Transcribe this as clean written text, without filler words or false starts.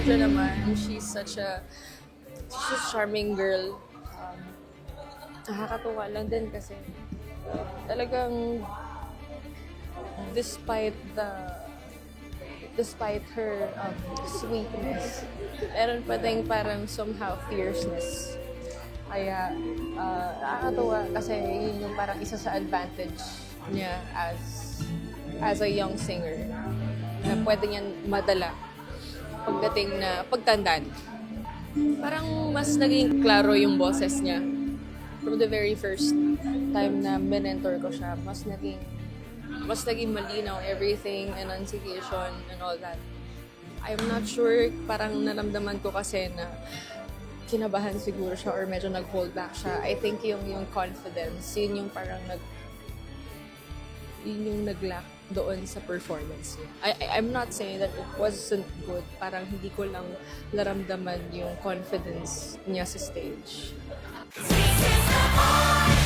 Sandra naman, she's a charming girl. Nakakatuwa lang din kasi talagang despite her sweetness, meron pa din parang somehow fierceness. Kaya nakakatuwa kasi yun yung parang isa sa advantage niya as a young singer na pwede niyan madala pagdating na pagtandaan. Parang mas naging klaro yung boses niya. From the very first time na mentor ko siya, mas naging malinaw everything, enunciation and all that. I'm not sure, parang naramdaman ko kasi na kinabahan siguro siya or medyo nag-hold back siya. I think yung confidence, yun yung parang nag-lack doon sa performance niya. I'm not saying that it wasn't good, parang hindi ko lang naramdaman yung confidence niya sa stage. Sweet is the heart.